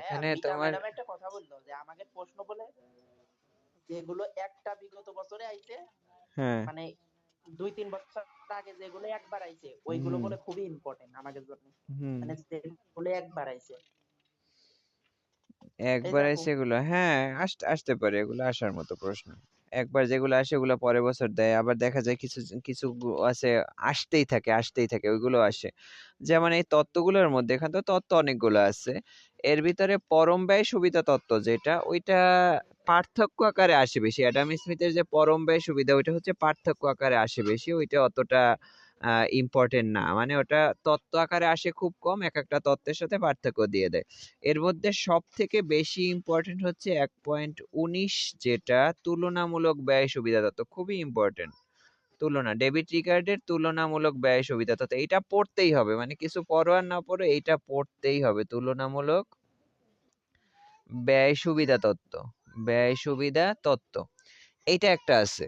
এখানে মিতা তোমার ম্যাডাম একটা কথা বললো যে আমাকে প্রশ্ন বলে যেগুলো একটা বিগত বছরে আইছে, হ্যাঁ মানে 2-3 বছর আগে যেগুলো একবার আইছে ওইগুলো হুম বলে খুবই ইম্পর্টেন্ট আমাদের জন্য। হুম মানে যেগুলো একবার আইছে, এই একবারে দেখো। সেগুলো হ্যাঁ আসতে পারে, এগুলো আসার মতো প্রশ্ন। একবার যেগুলো আসে ওগুলো পরের বছর দেয়, আবার দেখা যায় কিছু কিছু আছে আসতেই থাকে ওইগুলো আসে। যেমন এই তত্ত্বগুলোর মধ্যে এখানে তো তত্ত্ব অনেকগুলো আছে, এর ভিতরে পরম ব্যয় সুবিধা তত্ত্ব যেটা, ওইটা পার্থক্য আকারে আসে বেশি। অ্যাডাম স্মিথের যে পরম ব্যয় সুবিধা ওইটা হচ্ছে পার্থক্য আকারে আসে বেশি, ওইটা অতটা ইম্পর্টেন্ট না, মানে ওটা তত্ত্ব আকারে আসে খুব কম, এক একটা তত্ত্বের সাথে পার্থক্য দিয়ে দেয়। এর মধ্যে সব থেকে বেশি ইম্পর্টেন্ট হচ্ছে 1.19, যেটা তুলনামূলক ব্যয় সুবিধা তত্ত্ব, খুবই ইম্পর্টেন্ট। তুলনা, ডেবিট রিকার্ডের তুলনামূলক ব্যয় সুবিধা তত্ত্ব, এইটা পড়তেই হবে, মানে কিছু পড়ো আর না পড়ো এইটা পড়তেই হবে। তুলনামূলক ব্যয় সুবিধা তত্ত্ব, ব্যয় সুবিধা তত্ত্ব, এইটা একটা আছে।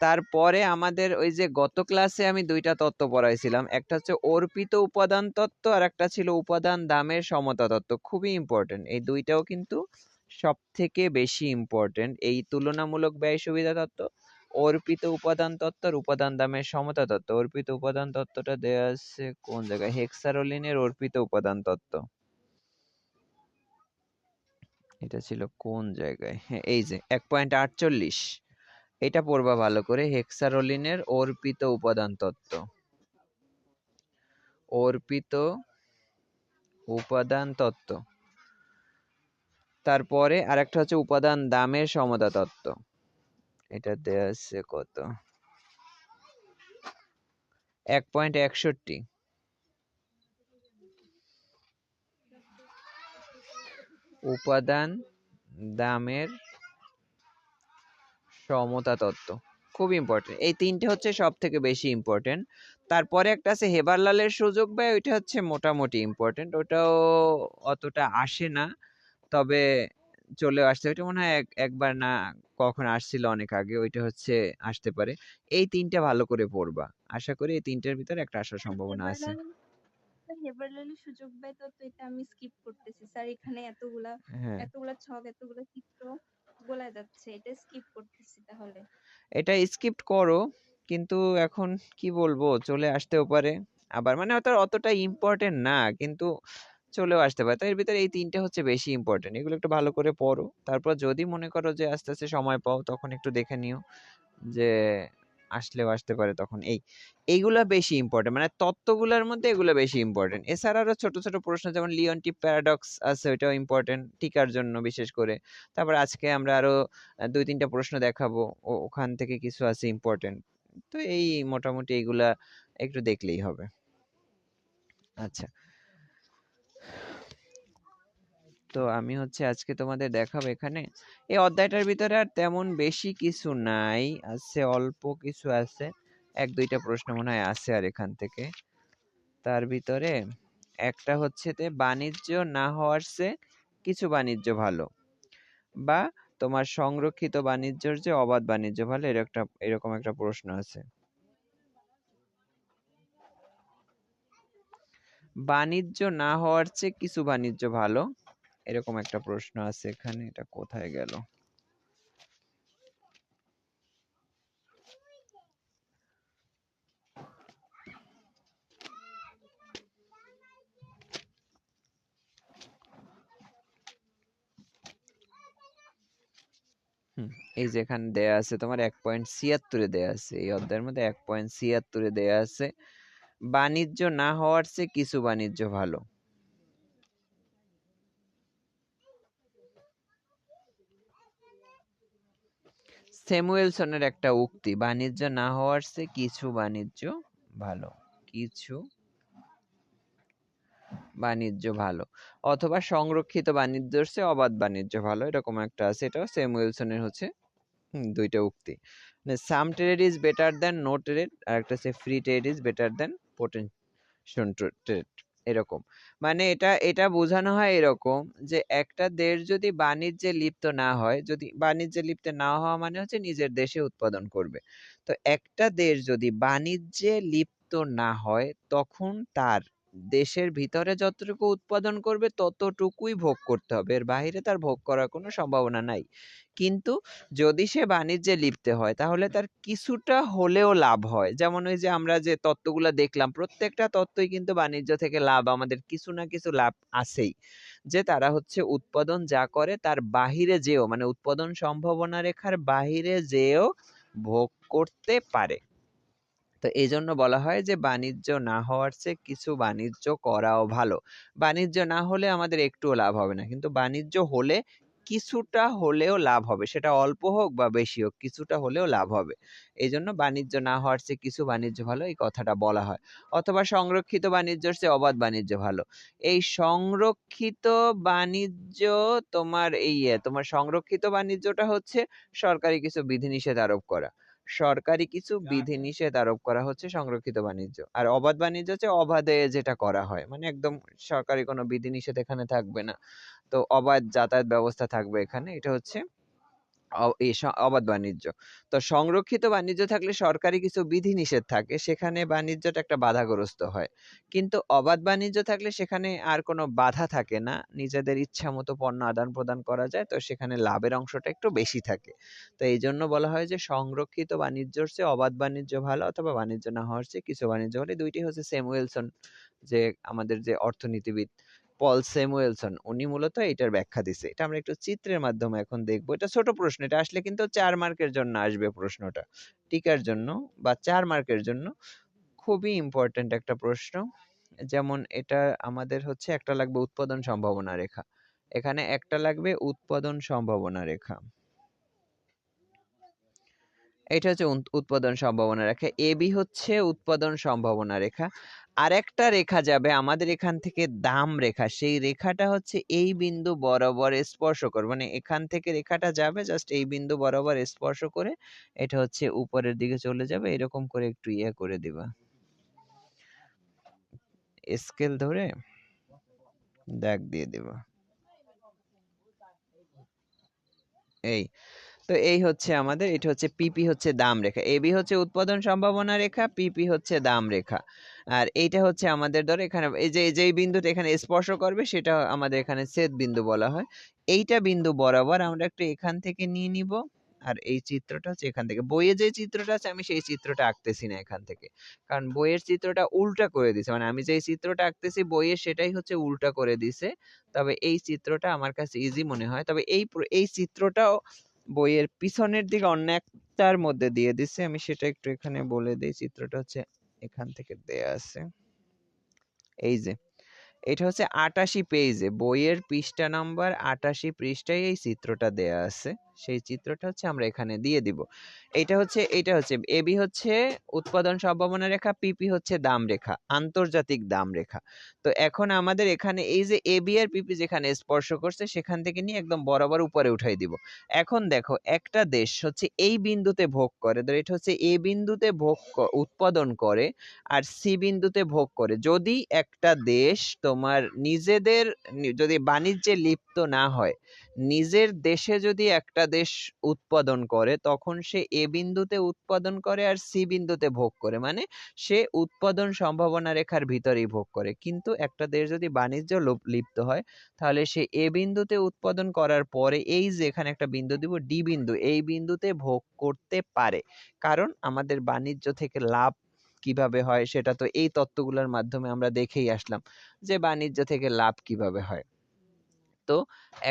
তারপরে আমাদের ওই যে গত ক্লাসে আমি দুইটা তত্ত্ব পড়াইছিলাম, একটা হচ্ছে অর্পিত উপাদান তত্ত্ব আর একটা ছিল উপাদান দামের সমতা তত্ত্ব, খুবই ইম্পর্টেন্ট। এই দুইটাও কিন্তু সব থেকে বেশি ইম্পর্টেন্ট, এই তুলনামূলক ব্যয় সুবিধা তত্ত্ব, অর্পিত উপাদান তত্ত্ব আর উপাদান দামের সমতা তত্ত্ব। অর্পিত উপাদান তত্ত্বটা দেয়া আছে কোন জায়গায়, হেক্সারোলিনের অর্পিত উপাদান তত্ত্ব, এটা ছিল কোন জায়গায়, হ্যাঁ এই যে 1.48, এটা পড়বা ভালো করে, হেক্সারোলিনের অর্পিত উপাদান তত্ত্ব, অর্পিত উপাদান তত্ত্ব। তারপরে আরেকটা হচ্ছে উপাদান দামের সমতা তত্ত্ব, এটা দেয়া আছে কত, 1.61, উপাদান দামের সমতা তত্ত্ব, খুব ইম্পর্টেন্ট। এই তিনটে হচ্ছে সব থেকে বেশি ইম্পর্টেন্ট। তারপরে একটা আছে হেবারলালের সুযোগ ব্যয়, ওইটা হচ্ছে মোটামুটি ইম্পর্টেন্ট, ওটাও অতটা আসে না, তবে চলেও আসতে, ওইটা মনে হয় একবার না কখন আসছিল অনেক আগে, ওইটা হচ্ছে আসতে পারে। এই তিনটা ভালো করে পড়বা, আশা করি এই তিনটার ভিতরে একটা আসার সম্ভাবনা আছে। হেবারলালের সুযোগ ব্যয় তত্ত্ব এটা আমি স্কিপ করতেছি স্যার, এখানে এতগুলা হ্যাঁ এতগুলা ছক এতগুলা চিত্র বলা যাচ্ছে, এটা স্কিপ করতেছি তাহলে। এটা স্কিপ করো, কিন্তু এখন কি বলবো চলে আসতেও পারে আবার, মানে অতটা ইম্পর্টেন্ট না কিন্তু চলেও আসতে পারে। তো এর ভিতরে এই তিনটে হচ্ছে বেশি ইম্পর্টেন্ট, এগুলো একটু ভালো করে পড়ো। তারপর যদি মনে করো যে আস্তে আস্তে সময় পাও তখন একটু দেখে নিও যে আসলেও আসতে পারে, তখন এইগুলা বেশি ইম্পর্টেন্ট, মানে তত্ত্বগুলোর মধ্যে এগুলো বেশি ইম্পর্টেন্ট। এছাড়া আরো ছোট ছোট প্রশ্ন যেমন লিওনটিফ প্যারাডক্স আছে, ওইটাও ইম্পর্টেন্ট টিকার জন্য বিশেষ করে। তারপর আজকে আমরা আরো 2-3টা প্রশ্ন দেখাবো, ওখান থেকে কিছু আছে ইম্পর্টেন্ট। তো এই মোটামুটি এইগুলা একটু দেখলেই হবে। আচ্ছা, তো আমি হচ্ছে আজকে তোমাদের দেখাবো এখানে, এই অধ্যায়টার ভিতরে আর তেমন বেশি কিছু নাই, আছে অল্প কিছু আছে, 1-2টা প্রশ্ন মনে হয় আছে আর এখান থেকে। তার ভিতরে একটা হচ্ছে বাণিজ্য না হওয়ার চেয়ে কিছু বাণিজ্য ভালো, বা তোমার সংরক্ষিত বাণিজ্যর যে অবাধ বাণিজ্য ভালো, এরকম একটা প্রশ্ন আছে। বাণিজ্য না হওয়ার চেয়ে কিছু বাণিজ্য ভালো, এরকম একটা প্রশ্ন আছে এখানে, এটা কোথায় গেল, এই যে এখানে দেয়া আছে তোমার 1.76 দেয়া আছে, এই অধ্যায়ের মধ্যে 1.76 দেয়া আছে, বাণিজ্য না হওয়ার চেয়ে কিছু বাণিজ্য ভালো। স্যামুয়েলসনের একটা উক্তি, বাণিজ্য না হওয়ার চেয়ে কিছু বাণিজ্য ভালো, কিছু বাণিজ্য ভালো, অথবা সংরক্ষিত বাণিজ্যের চেয়ে অবাধ বাণিজ্য ভালো, এরকম একটা আছে। এটাও স্যামুয়েলসনের হচ্ছে দুইটা উক্তি। Some trade is better than no trade, আর একটা হচ্ছে free trade is better than potential trade, এরকম। মানে এটা বোঝানো হয় এরকম যে একটা দেশ যদি বাণিজ্যে লিপ্ত না হয়, যদি বাণিজ্যে লিপ্ত না হওয়া মানে হচ্ছে নিজের দেশে উৎপাদন করবে, তো একটা দেশ যদি বাণিজ্যে লিপ্ত না হয় তখন তার দেশের ভিতরে যতটুকু উৎপাদন করবে ততটুকুই ভোগ করতে হবে, এর বাইরে তার ভোগ করার কোনো সম্ভাবনা নাই। কিন্তু যদি সে বাণিজ্যে লিপ্ত হয় তাহলে তার কিছুটা হলেও লাভ হয়। যেমন ওই যে আমরা যে তত্ত্বগুলো দেখলাম, প্রত্যেকটা তত্ত্বই কিন্তু বাণিজ্য থেকে লাভ, আমাদের কিছু না কিছু লাভ আছেই। যে তারা হচ্ছে উৎপাদন যা করে তার বাহিরে যেও, মানে উৎপাদন সম্ভাবনা রেখার বাহিরে যেও ভোগ করতে পারে। তো এই জন্য বলা হয় যে বাণিজ্য না হওয়ার চেয়ে কিছু বাণিজ্য করাও ভালো। বাণিজ্য না হলে আমাদের একটুও লাভ হবে না, কিন্তু বাণিজ্য হলে কিছুটা হলেও লাভ হবে, সেটা অল্প হোক বা বেশি হোক, কিছুটা হলেও লাভ হবে। এই জন্য বাণিজ্য না হওয়ার চেয়ে কিছু বাণিজ্য ভালো, এই কথাটা বলা হয়। অথবা সংরক্ষিত বাণিজ্যের চেয়ে অবাধ বাণিজ্য ভালো। এই সংরক্ষিত বাণিজ্য তোমার সংরক্ষিত বাণিজ্যটা হচ্ছে সরকারি কিছু বিধিনিষেধ আরোপ করা। সরকারি কিছু বিধিনিষেধ আরোপ করা হচ্ছে সংরক্ষিত বাণিজ্য। আর অবাধ বাণিজ্য হচ্ছে অবাধে যেটা করা হয়, মানে একদম সরকারি কোনো বিধিনিষেধ এখানে থাকবে না, তো অবাধ যাতায়াত ব্যবস্থা থাকবে এখানে, এটা হচ্ছে অবাধ বাণিজ্য। তো সংরক্ষিত বাণিজ্য থাকলে সরকারি কিছু বিধিনিষেধ থাকে, সেখানে বাণিজ্যটা একটা বাধাগ্রস্ত হয়। কিন্তু অবাধ বাণিজ্য থাকলে সেখানে আর কোনো বাধা থাকে না, নিজেদের ইচ্ছা মতো পণ্য আদান প্রদান করা যায়, তো সেখানে লাভের অংশটা একটু বেশি থাকে। তো এই জন্য বলা হয় যে সংরক্ষিত বাণিজ্যর চেয়ে অবাধ বাণিজ্য ভালো, অথবা বাণিজ্য না হওয়ার চেয়ে কিছু বাণিজ্য ভালো। দুইটি হচ্ছে স্যামুয়েলসন, যে আমাদের যে অর্থনীতিবিদ পল স্যামুয়েলসন, উনি মূলত এটার ব্যাখ্যা দিছে। এটা আমরা একটু চিত্রের মাধ্যমে এখন দেখবো। এটা ছোট প্রশ্ন, এটা আসলে কিন্তু 4 মার্কের জন্য আসবে প্রশ্নটা, টিকার জন্য বা 4 মার্কের জন্য খুবই ইম্পর্টেন্ট একটা প্রশ্ন। যেমন এটা আমাদের হচ্ছে একটা লাগবে উৎপাদন সম্ভাবনা রেখা, এখানে একটা লাগবে উৎপাদন সম্ভাবনা রেখা, এটা হচ্ছে উৎপাদন সম্ভাবনা রেখা। এবি হচ্ছে উৎপাদন সম্ভাবনা রেখা। আরেকটা রেখা যাবে আমাদের এখান থেকে দাম রেখা, সেই রেখাটা হচ্ছে এই বিন্দু বরাবর স্পর্শ করে, মানে এখান থেকে রেখাটা যাবে জাস্ট এই বিন্দু বরাবর স্পর্শ করে, এটা হচ্ছে উপরের দিকে চলে যাবে। এরকম করে একটু ইয়ে করে দিবা, স্কেল ধরে দাগ দিয়ে দিবা। এই তো এই হচ্ছে আমাদের, এটা হচ্ছে পিপি হচ্ছে দাম রেখা, এবি হচ্ছে উৎপাদন সম্ভাবনা রেখা, পিপি হচ্ছে দাম রেখা। আর এইটা হচ্ছে আমাদের, ধরো এখানে এই যে যেই বিন্দুটা এখানে স্পর্শ করবে সেটা আমাদের এখানে ছেদ বিন্দু বলা হয়। এইটা বিন্দু বরাবর আমরা একটু এখান থেকে নিয়ে নিব। আর এই চিত্রটা হচ্ছে এখান থেকে, বইয়ে যে চিত্রটা আছে আমি সেই চিত্রটা আঁকতেছি না এখান থেকে, কারণ বইয়ের চিত্রটা উল্টা করে দিছে, মানে আমি যে চিত্রটা আঁকতেছি বইয়ে সেটাই হচ্ছে উল্টা করে দিছে। তবে এই চিত্রটা আমার কাছে ইজি মনে হয়। তবে এই চিত্রটাও বইয়ের পিছনের দিকে অন্য একটার মধ্যে দিয়ে দিছে, আমি সেটা একটু এখানে বলে দিই। চিত্রটা হচ্ছে এখান থেকে দেয়া আছে, এই যে এটা হচ্ছে ৮৮ পেজে, বইয়ের পৃষ্ঠা নাম্বার ৮৮ পৃষ্ঠায় এই চিত্রটা দেয়া আছে, সেই চিত্রটা হচ্ছে আমরা এখানে দিয়ে দিব। এটা হচ্ছে এবি হচ্ছে উৎপাদন সম্ভাবনা রেখা, পিপি হচ্ছে দাম রেখা, আন্তর্জাতিক দাম রেখা। তো এখন আমাদের এখানে এই যে এবি আর পিপি যেখানে স্পর্শ করছে সেখান থেকে নিয়ে একদম বরাবর উপরে উঠাই দিব। এখন দেখো একটা দেশ হচ্ছে এই বিন্দুতে ভোগ করে, ধর এটা হচ্ছে এ বিন্দুতে উৎপাদন করে আর সি বিন্দুতে ভোগ করে। যদি একটা দেশ তোমার নিজেদের যদি বাণিজ্যে লিপ্ত না হয়, নিজের দেশে যদি একটা দেশ উৎপাদন করে, তখন সে এ বিন্দুতে উৎপাদন করে আর সি বিন্দুতে ভোগ করে, মানে সে উৎপাদন সম্ভাবনা রেখার ভিতরেই ভোগ করে। কিন্তু একটা দেশ যদি বাণিজ্য লিপ্ত হয়, তাহলে সে এ বিন্দুতে উৎপাদন করার পরে এই যে এখানে একটা বিন্দু দিব ডি বিন্দু, এই বিন্দুতে ভোগ করতে পারে। কারণ আমাদের বাণিজ্য থেকে লাভ কিভাবে হয় সেটা তো এই তত্ত্বগুলোর মাধ্যমে আমরা দেখেই আসলাম যে বাণিজ্য থেকে লাভ কিভাবে হয়। তো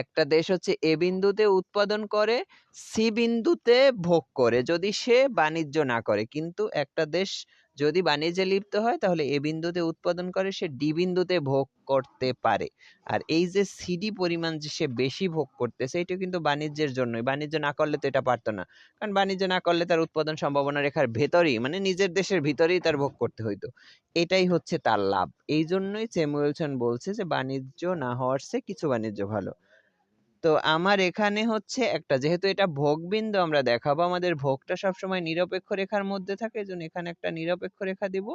একটা দেশ হচ্ছে এ বিন্দুতে উৎপাদন করে, সি বিন্দুতে ভোগ করে যদি সে বাণিজ্য না করে। কিন্তু একটা দেশ যদি বাণিজ্যে লিপ্ত হয় তাহলে এ বিন্দুতে উৎপাদন করে, সে ডি বিন্দুতে ভোগ করতে পারে। আর এই যে সিডি পরিমাণ যে সে বেশি ভোগ করতেছে, এটা কিন্তু বাণিজ্যের জন্যই, বাণিজ্য না করলে তো এটা পারতো না। কারণ বাণিজ্য না করলে তার উৎপাদন সম্ভাবনা রেখার ভেতরেই, মানে নিজের দেশের ভিতরেই তার ভোগ করতে হইতো। এটাই হচ্ছে তার লাভ। এই জন্যই স্যামুয়েলসন বলছে যে বাণিজ্য না হওয়ার চেয়ে কিছু বাণিজ্য ভালো। তো আমার এখানে হচ্ছে একটা, যেহেতু এটা ভোগবিন্দু আমরা দেখাবো, আমাদের ভোগটা সবসময় নিরপেক্ষ রেখার মধ্যে থাকে, এজন্য এখানে একটা নিরপেক্ষ রেখা দিব,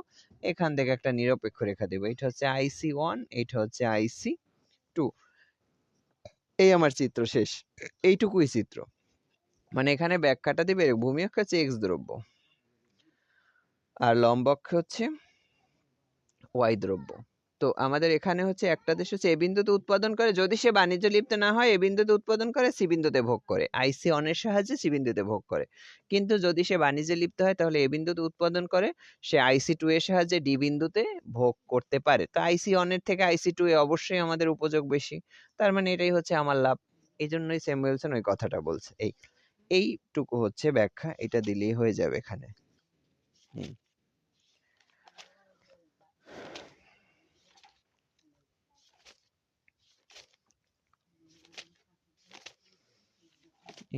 এখান থেকে একটা নিরপেক্ষ রেখা দিব। এটা হচ্ছে IC1, এটা হচ্ছে IC2। এই আমার চিত্র শেষ, এইটুকুই চিত্র। মানে এখানে ব্যাখ্যাটা দিবে ভূমি অক্ষ হচ্ছে এক্স দ্রব্য আর লম্ব অক্ষ হচ্ছে ওয়াই দ্রব্য। তো আমাদের এখানে হচ্ছে একটা দেশ হচ্ছে এ বিন্দুতে উৎপাদন করে, যদি সে বাণিজ্য লিপ্ত না হয় এ বিন্দুতে উৎপাদন করে, সি বিন্দুতে ভোগ করে, আইসি অনের সাহায্যে সি বিন্দুতে ভোগ করে। কিন্তু যদি সে বাণিজ্যে লিপ্ত হয় তাহলে এ বিন্দুতে উৎপাদন করে, সে আইসি টু এর সাহায্যে ডি বিন্দুতে ভোগ করতে পারে। তো আইসি অনের থেকে আইসি টু এ অবশ্যই আমাদের উপযোগ বেশি, তার মানে এটাই হচ্ছে আমার লাভ। এই জন্যই স্যামুয়েলসন ওই কথাটা বলছে। এইটুকু হচ্ছে ব্যাখ্যা, এটা দিলেই হয়ে যাবে এখানে।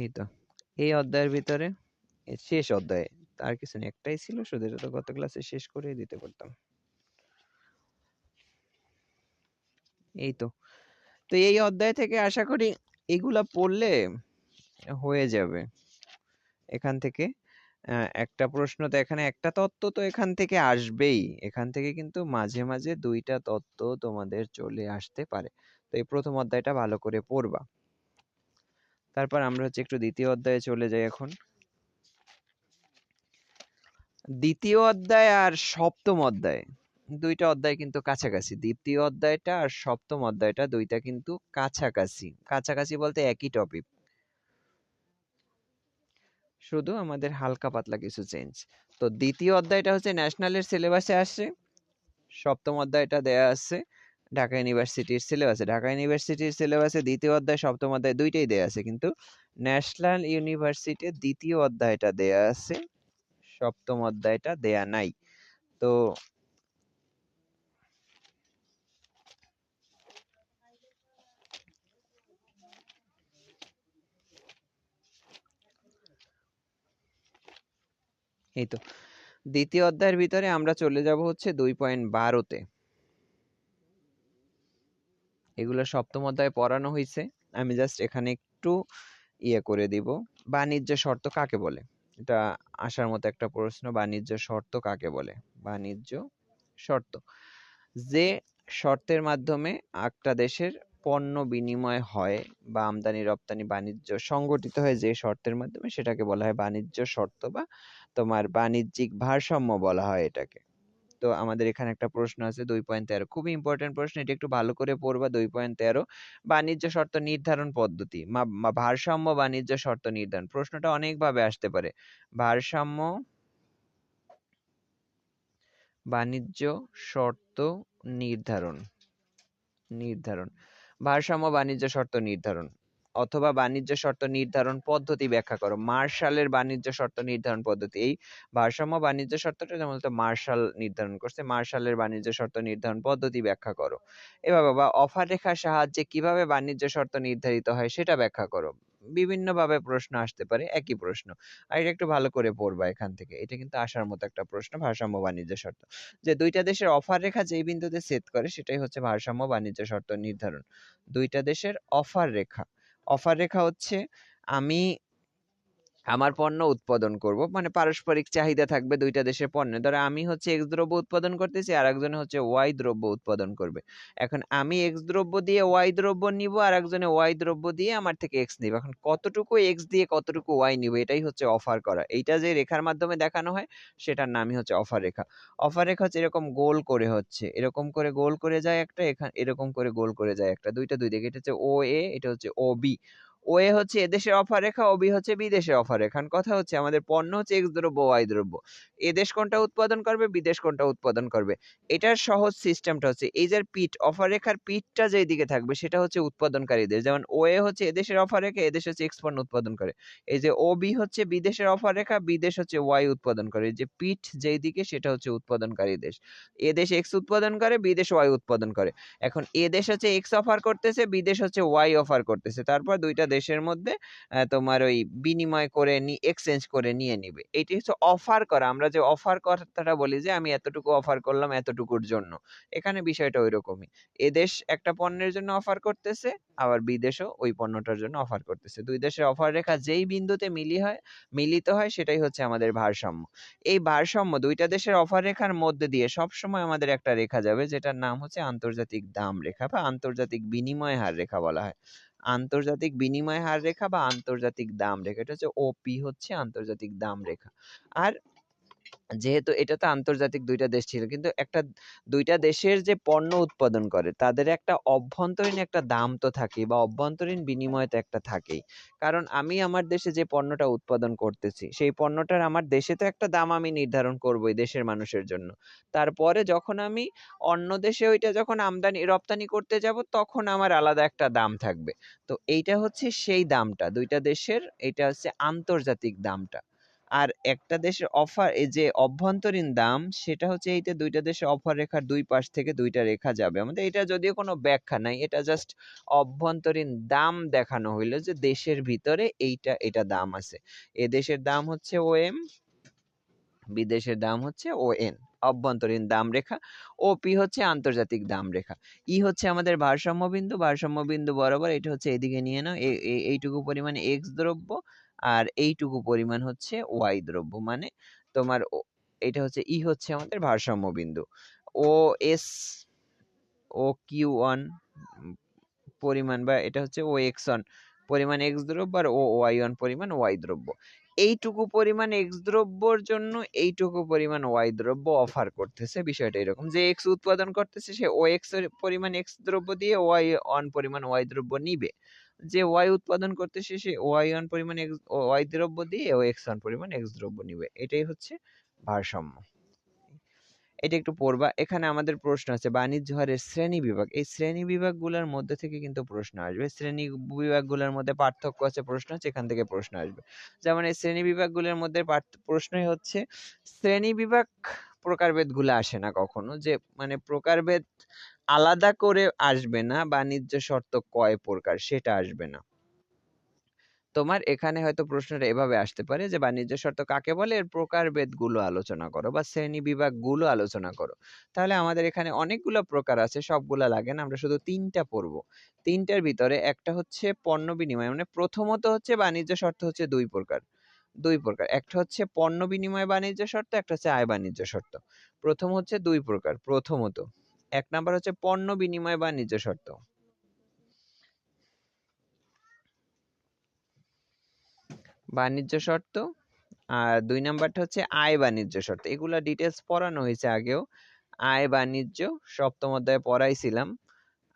এই তো এই অধ্যায়ের ভিতরে শেষ অধ্যায়ে আর কিছু নেই, একটাই ছিল শুধু, এটা তো গত ক্লাসে শেষ করে দিতে পারতাম। এই তো তো এই অধ্যায় থেকে আশা করি এগুলা পড়লে হয়ে যাবে। এখান থেকে একটা প্রশ্ন তো এখানে, একটা তত্ত্ব তো এখান থেকে আসবেই, এখান থেকে কিন্তু মাঝে মাঝে দুইটা তত্ত্ব তোমাদের চলে আসতে পারে। তো এই প্রথম অধ্যায়টা ভালো করে পড়বা, তারপর আমরা হচ্ছে একটু দ্বিতীয় অধ্যায়ে চলে যাই। এখন দ্বিতীয় অধ্যায় আর সপ্তম অধ্যায়, দুইটা অধ্যায় কিন্তু কাছাকাছি। দ্বিতীয় অধ্যায়টা আর সপ্তম অধ্যায়টা দুইটা কিন্তু কাছাকাছি, কাছাকাছি বলতে একই টপিক, শুধু আমাদের হালকা পাতলা কিছু চেঞ্জ। তো দ্বিতীয় অধ্যায়টা হচ্ছে ন্যাশনালের সিলেবাসে আসছে, সপ্তম অধ্যায়টা দেয়া আছে ঢাকা ইউনিভার্সিটির সিলেবাসে। ঢাকা ইউনিভার্সিটির সিলেবাসে দ্বিতীয় অধ্যায় সপ্তম অধ্যায় দুইটাই দেয়া আছে, কিন্তু ন্যাশনাল ইউনিভার্সিটির দ্বিতীয় অধ্যায়টা দেয়া আছে, সপ্তম অধ্যায়টা দেয়া নাই। তো এই তো দ্বিতীয় অধ্যায়ের ভিতরে আমরা চলে যাব হচ্ছে 2.12-তে। এগুলো সপ্তম অধ্যায়ে পড়ানো হয়েছে, আমি জাস্ট এখানে একটু ইয়ে করে দিব। বাণিজ্য শর্ত কাকে বলে, এটা আসার মতো একটা প্রশ্ন। বাণিজ্য শর্ত কাকে বলে? বাণিজ্য শর্ত যে শর্তের মাধ্যমে একটা দেশের পণ্য বিনিময় হয় বা আমদানি রপ্তানি বাণিজ্য সংগঠিত হয়, যে শর্তের মাধ্যমে, সেটাকে বলা হয় বাণিজ্য শর্ত বা তোমার বাণিজ্যিক ভারসাম্য বলা হয় এটাকে। তো আমাদের এখানে একটা প্রশ্ন আছে 2.13, খুবই ইম্পর্টেন্ট প্রশ্ন, এটা একটু ভালো করে পড়বা। 2.13 বাণিজ্য শর্ত নির্ধারণ পদ্ধতি, ভারসাম্য বাণিজ্য শর্ত নির্ধারণ। প্রশ্নটা অনেকভাবে আসতে পারে। ভারসাম্য বাণিজ্য শর্ত নির্ধারণ, ভারসাম্য বাণিজ্য শর্ত নির্ধারণ, অথবা বাণিজ্য শর্ত নির্ধারণ পদ্ধতি ব্যাখ্যা করো। মার্শালের বাণিজ্য শর্ত নির্ধারণ পদ্ধতি, এই ভারসাম্য বাণিজ্য শর্তটা যেমন মার্শাল নির্ধারণ করছে, মার্শালের বাণিজ্য শর্ত নির্ধারণ পদ্ধতি ব্যাখ্যা করো। এভাবে বা অফার রেখার সাহায্যে কিভাবে বাণিজ্য শর্ত নির্ধারিত হয় সেটা ব্যাখ্যা করো। বিভিন্নভাবে প্রশ্ন আসতে পারে, একই প্রশ্ন। আর এটা একটু ভালো করে পড়বা এখান থেকে, এটা কিন্তু আসার মতো একটা প্রশ্ন। ভারসাম্য বাণিজ্য শর্ত, যে দুইটা দেশের অফার রেখা যেই বিন্দুতে ছেদ করে সেটাই হচ্ছে ভারসাম্য বাণিজ্য শর্ত নির্ধারণ। দুইটা দেশের অফার রেখা, অফার রেখা হচ্ছে আমি আমার পণ্য উৎপাদন করব, মানে পারস্পরিক চাহিদা থাকবে দুইটা দেশের পণ্যে। ধরো আমি হচ্ছে এক্স দ্রব্য উৎপাদন করতেছি, আর একজনে হচ্ছে ওয়াই দ্রব্য উৎপাদন করবে। এখন আমি এক্স দ্রব্য দিয়ে ওয়াই দ্রব্য নিব, আর একজনে ওয়াই দ্রব্য দিয়ে আমার থেকে এক্স নিব। এখন কতটুকু এক্স দিয়ে কতটুকু ওয়াই নিব, এটাই হচ্ছে অফার করা। এইটা যে রেখার মাধ্যমে দেখানো হয় সেটার নামই হচ্ছে অফার রেখা। অফার রেখা হচ্ছে এরকম গোল করে, হচ্ছে এরকম করে গোল করে যায় একটা, এখানে এরকম করে গোল করে যায় একটা, দুইটা দুই দিকে। এটা হচ্ছে ও এ, এটা হচ্ছে ও বি। ও এ হচ্ছে এদেশের অফার রেখা, ও বি হচ্ছে বিদেশের অফার রেখা। কথা হচ্ছে আমাদের পণ্য হচ্ছে এক্স দ্রব্য ওয়াই দ্রব্য, এদেশ কোনটা উৎপাদন করবে, বিদেশ কোনটা উৎপাদন করবে। এটার সহজ সিস্টেমটা হচ্ছে এই যে পিঠ, অফার রেখার পিঠটা যেই দিকে থাকবে সেটা হচ্ছে উৎপাদনকারী দেশ। যেমন ও এ হচ্ছে এদেশের অফার রেখা, এদেশ হচ্ছে এক্স পণ্য উৎপাদন করে। এই যে ও বি হচ্ছে বিদেশের অফার রেখা, বিদেশ হচ্ছে ওয়াই উৎপাদন করে। যে পিঠ যেই দিকে সেটা হচ্ছে উৎপাদনকারী দেশ। এদেশ এক্স উৎপাদন করে, বিদেশ ওয়াই উৎপাদন করে। এখন এদেশ হচ্ছে এক্স অফার করতেছে, বিদেশ হচ্ছে ওয়াই অফার করতেছে। তারপর দুইটা দেশের মধ্যে তোমার ওই বিনিময় করে এক্সচেঞ্জ করে নিয়ে নিবে। এটি হচ্ছে অফার করা। আমরা যে অফার কথাটা বলি যে আমি এতটুকু অফার করলাম এতটুকুর জন্য, এখানে বিষয়টা ওই রকমই। এদেশ একটা পণ্যের জন্য অফার করতেছে, আবার বিদেশও ওই পণ্যটার জন্য অফার করতেছে। দুই দেশের অফার রেখা যেই বিন্দুতে মিলিত হয় সেটাই হচ্ছে আমাদের ভারসাম্য। এই ভারসাম্য দুইটা দেশের অফার রেখার মধ্যে দিয়ে সবসময় আমাদের একটা রেখা যাবে, যেটার নাম হচ্ছে আন্তর্জাতিক দাম রেখা বা আন্তর্জাতিক বিনিময় হার রেখা বলা হয়। আন্তর্জাতিক বিনিময় হার রেখা বা আন্তর্জাতিক দাম রেখা, এটা হচ্ছে ওপি, হচ্ছে আন্তর্জাতিক দাম রেখা। আর যেহেতু এটা তো আন্তর্জাতিক দুইটা দেশ ছিল, কিন্তু একটা দুইটা দেশের যে পণ্য উৎপাদন করে তাদের একটা অভ্যন্তরীণ একটা দাম তো থাকে, বা অভ্যন্তরীণ বিনিময় তো একটা থাকেই। কারণ আমি আমার দেশে যে পণ্যটা উৎপাদন করতেছি সেই পণ্যটার আমার দেশে তো একটা দাম আমি নির্ধারণ করবোই দেশের মানুষের জন্য। তারপরে যখন আমি অন্য দেশে ওইটা যখন আমদানি রপ্তানি করতে যাব তখন আমার আলাদা একটা দাম থাকবে। তো এইটা হচ্ছে সেই দামটা দুইটা দেশের, এটা হচ্ছে আন্তর্জাতিক দামটা। আর একটা দেশের অফার এই যে অভ্যন্তরীণ দাম, সেটা হচ্ছে এইটা দুইটা দেশের অফার রেখার দুই পাশ থেকে দুইটা রেখা যাবে আমাদের। এটা যদিও কোনো ব্যাখ্যা নাই, এটা জাস্ট অভ্যন্তরীণ দাম দেখানো হইলো যে দেশের ভিতরে এটা দাম আছে। এ দেশের দাম হচ্ছে OM, বিদেশের দাম হচ্ছে ON, অভ্যন্তরীণ দাম রেখা। OP হচ্ছে আন্তর্জাতিক দাম রেখা। ই হচ্ছে আমাদের ভারসাম্য বিন্দু, ভারসাম্য বিন্দু বরাবর এটা হচ্ছে এদিকে নিয়ে নাও, এইটুকু পরিমাণ X দ্রব্য আর এইটুকু পরিমাণ হচ্ছে Y দ্রব্য। মানে তোমার এটা হচ্ছে ই হচ্ছে আমাদের ভারসাম্য বিন্দু। OS OQ1 পরিমাণ, বা এটা হচ্ছে OX1 পরিমাণ X দ্রব্য, আর OY1 পরিমাণ Y দ্রব্য। এইটুকু পরিমাণ X দ্রব্যর জন্য এইটুকু পরিমাণ Y দ্রব্য অফার করতেছে। বিষয়টা এরকম যে X উৎপাদন করতেছে সে OX এর পরিমাণ X দ্রব্য দিয়ে Y1 পরিমাণ Y দ্রব্য নিবে, যে Y উৎপাদন করতেছে সে Y1 পরিমাণ Y দ্রব্য দিয়ে OX1 পরিমাণ X দ্রব্য নিবে। এটাই হচ্ছে ভারসাম্য। এটা একটু পড়বা। এখানে আমাদের প্রশ্ন আছে বাণিজ্য হারের শ্রেণী বিভাগ। এই শ্রেণী বিভাগগুলোর মধ্যে থেকে কিন্তু প্রশ্ন আসবে। শ্রেণী বিভাগগুলোর মধ্যে পার্থক্য আছে, প্রশ্ন আছে, এখান থেকে প্রশ্ন আসবে। যেমন এই শ্রেণী বিভাগগুলোর মধ্যে প্রশ্নই হচ্ছে শ্রেণী বিভাগ প্রকারভেদগুলো আসে না কখনো, যে মানে প্রকারভেদ আলাদা করে আসবে না, বাণিজ্য শর্ত কয় প্রকার সেটা আসবে না। তোমার এখানে হয়তো প্রশ্নটা এভাবে আসতে পারে যে বাণিজ্য শর্ত কাকে বলে, এর প্রকারভেদ গুলো আলোচনা করো বা শ্রেণী বিভাগ গুলো আলোচনা করো। তাহলে আমাদের এখানে অনেকগুলো প্রকার আছে, সবগুলা লাগে না, আমরা শুধু তিনটা পড়বো। তিনটার ভিতরে একটা হচ্ছে পণ্য বিনিময়, মানে প্রথমত হচ্ছে বাণিজ্য শর্ত হচ্ছে দুই প্রকার। একটা হচ্ছে পণ্য বিনিময় বাণিজ্য শর্ত, একটা হচ্ছে আয় বাণিজ্য শর্ত। প্রথম হচ্ছে দুই প্রকার। প্রথমত এক নাম্বার হচ্ছে পণ্য বিনিময় বাণিজ্য শর্ত, বাণিজ্য শর্ত। আর দুই নাম্বারটা হচ্ছে আয় বাণিজ্য শর্ত। এগুলা ডিটেলস পড়ানো হয়েছে আগেও, আয় বাণিজ্য সপ্তম অধ্যায়ে পড়াইছিলাম।